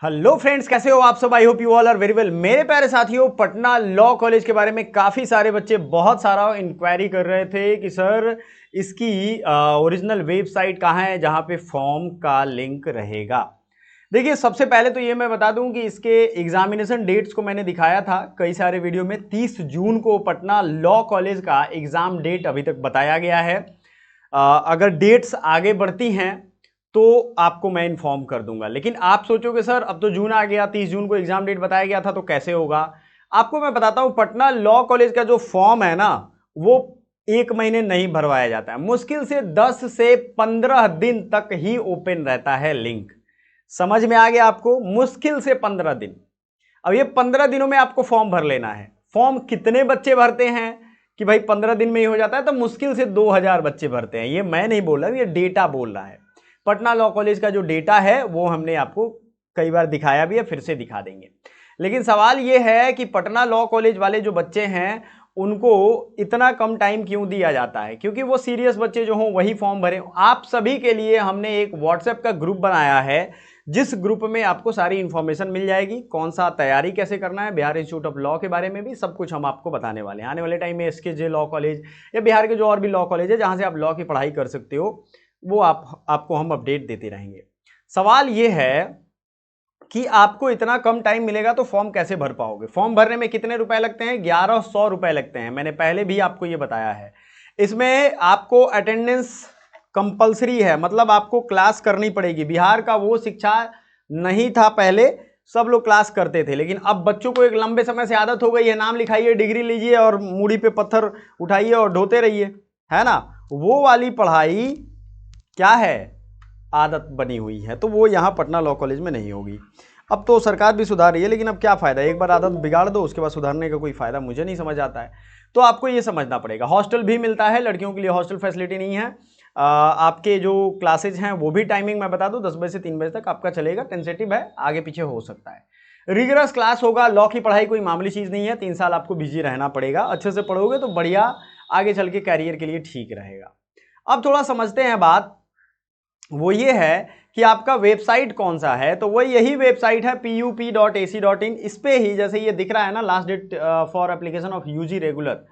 Hello friends, कैसे हो आप सब। I hope you all are very well. मेरे प्यारे साथियों, पटना लॉ कॉलेज के बारे में काफी सारे बच्चे बहुत सारा इंक्वायरी कर रहे थे कि सर इसकी ओरिजिनल वेबसाइट कहाँ है जहां पे फॉर्म का लिंक रहेगा। देखिए, सबसे पहले तो ये मैं बता दूं कि इसके एग्जामिनेशन डेट्स को मैंने दिखाया था कई सारे वीडियो में। 30 जून को पटना लॉ कॉलेज का एग्जाम डेट अभी तक बताया गया है। अगर डेट्स आगे बढ़ती हैं तो आपको मैं इन्फॉर्म कर दूंगा। लेकिन आप सोचोगे सर अब तो जून आ गया, 30 जून को एग्जाम डेट बताया गया था, तो कैसे होगा। आपको मैं बताता हूं, पटना लॉ कॉलेज का जो फॉर्म है ना, वो 1 महीने नहीं भरवाया जाता है। मुश्किल से 10 से 15 दिन तक ही ओपन रहता है लिंक। समझ में आ गया आपको, मुश्किल से 15 दिन। अब ये 15 दिनों में आपको फॉर्म भर लेना है। फॉर्म कितने बच्चे भरते हैं कि भाई 15 दिन में ही हो जाता है, तो मुश्किल से 2000 बच्चे भरते हैं। ये मैं नहीं बोल रहा, ये डेटा बोल रहा है। पटना लॉ कॉलेज का जो डेटा है वो हमने आपको कई बार दिखाया भी है, फिर से दिखा देंगे। लेकिन सवाल ये है कि पटना लॉ कॉलेज वाले जो बच्चे हैं उनको इतना कम टाइम क्यों दिया जाता है, क्योंकि वो सीरियस बच्चे जो हों वही फॉर्म भरें। आप सभी के लिए हमने एक व्हाट्सएप का ग्रुप बनाया है, जिस ग्रुप में आपको सारी इंफॉर्मेशन मिल जाएगी। कौन सा तैयारी कैसे करना है, बिहार इंस्टीट्यूट ऑफ लॉ के बारे में भी सब कुछ हम आपको बताने वाले हैं। आने वाले टाइम में एसके लॉ कॉलेज या बिहार के जो और भी लॉ कॉलेज है जहां से आप लॉ की पढ़ाई कर सकते हो, वो आपको हम अपडेट देते रहेंगे। सवाल ये है कि आपको इतना कम टाइम मिलेगा तो फॉर्म कैसे भर पाओगे। फॉर्म भरने में कितने रुपए लगते हैं? 1100 रुपए लगते हैं। मैंने पहले भी आपको ये बताया है। इसमें आपको अटेंडेंस कंपलसरी है, मतलब आपको क्लास करनी पड़ेगी। बिहार का वो शिक्षा नहीं था पहले, सब लोग क्लास करते थे, लेकिन अब बच्चों को एक लंबे समय से आदत हो गई है, नाम लिखाइए, डिग्री लीजिए और मूड़ी पे पत्थर उठाइए और ढोते रहिए, है ना। वो वाली पढ़ाई क्या है, आदत बनी हुई है, तो वो यहाँ पटना लॉ कॉलेज में नहीं होगी। अब तो सरकार भी सुधार रही है, लेकिन अब क्या फ़ायदा, एक बार आदत बिगाड़ दो उसके बाद सुधारने का कोई फ़ायदा मुझे नहीं समझ आता है। तो आपको ये समझना पड़ेगा। हॉस्टल भी मिलता है, लड़कियों के लिए हॉस्टल फैसिलिटी नहीं है। आपके जो क्लासेज हैं वो भी टाइमिंग मैं बता दूं, 10 बजे से 3 बजे तक आपका चलेगा। टेंटेटिव है, आगे पीछे हो सकता है। रिगरस क्लास होगा। लॉ की पढ़ाई कोई मामूली चीज़ नहीं है, 3 साल आपको बिजी रहना पड़ेगा। अच्छे से पढ़ोगे तो बढ़िया, आगे चल के कैरियर के लिए ठीक रहेगा। अब थोड़ा समझते हैं बात, वो ये है कि आपका वेबसाइट कौन सा है। तो वो यही वेबसाइट है pup.ac.in। इस पे ही जैसे ये दिख रहा है ना, last date for application of UG regular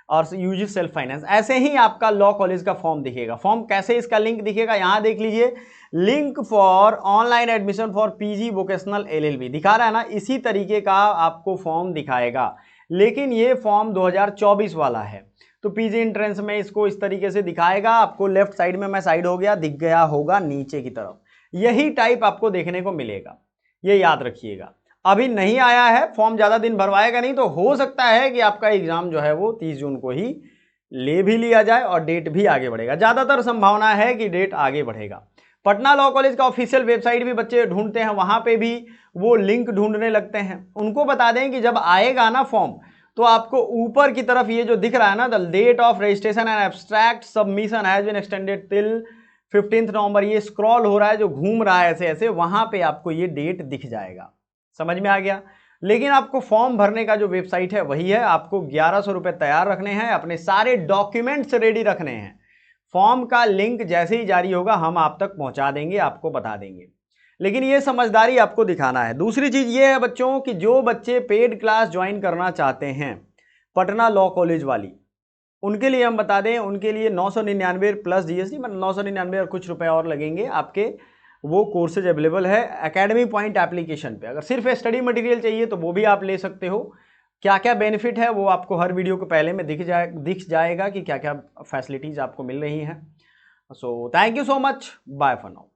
और यूजी सेल्फ फाइनेंस, ऐसे ही आपका लॉ कॉलेज का फॉर्म दिखेगा। फॉर्म कैसे, इसका लिंक दिखेगा, यहां देख लीजिए, link for online admission for PG vocational LLB दिखा रहा है ना। इसी तरीके का आपको फॉर्म दिखाएगा, लेकिन ये फॉर्म 2024 वाला है। तो पीजी एंट्रेंस में इसको इस तरीके से दिखाएगा आपको। लेफ्ट साइड में मैं साइड हो गया, दिख गया होगा नीचे की तरफ, यही टाइप आपको देखने को मिलेगा। ये याद रखिएगा। अभी नहीं आया है फॉर्म, ज्यादा दिन भरवाएगा नहीं, तो हो सकता है कि आपका एग्जाम जो है वो 30 जून को ही ले भी लिया जाए और डेट भी आगे बढ़ेगा। ज्यादातर संभावना है कि डेट आगे बढ़ेगा। पटना लॉ कॉलेज का ऑफिशियल वेबसाइट भी बच्चे ढूंढते हैं, वहां पे भी वो लिंक ढूंढने लगते हैं। उनको बता दें कि जब आएगा ना फॉर्म, तो आपको ऊपर की तरफ ये जो दिख रहा है ना, the date of registration and abstract submission has been extended till 15 November, ये स्क्रॉल हो रहा है जो घूम रहा है ऐसे ऐसे, वहां पे आपको ये डेट दिख जाएगा। समझ में आ गया। लेकिन आपको फॉर्म भरने का जो वेबसाइट है वही है। आपको 1100 रुपए तैयार रखने हैं, अपने सारे डॉक्यूमेंट्स रेडी रखने हैं। फॉर्म का लिंक जैसे ही जारी होगा हम आप तक पहुंचा देंगे, आपको बता देंगे। लेकिन ये समझदारी आपको दिखाना है। दूसरी चीज ये है बच्चों कि जो बच्चे पेड क्लास ज्वाइन करना चाहते हैं पटना लॉ कॉलेज वाली, उनके लिए हम बता दें, उनके लिए 999 प्लस जीएसटी, मतलब 999 और कुछ रुपए और लगेंगे आपके। वो कोर्सेज अवेलेबल है एकेडमी पॉइंट एप्लीकेशन पे। अगर सिर्फ स्टडी मटेरियल चाहिए तो वो भी आप ले सकते हो। क्या क्या बेनिफिट है वो आपको हर वीडियो के पहले में दिख जाएगा कि क्या क्या फैसिलिटीज आपको मिल रही हैं। So thank you so much, bye for now.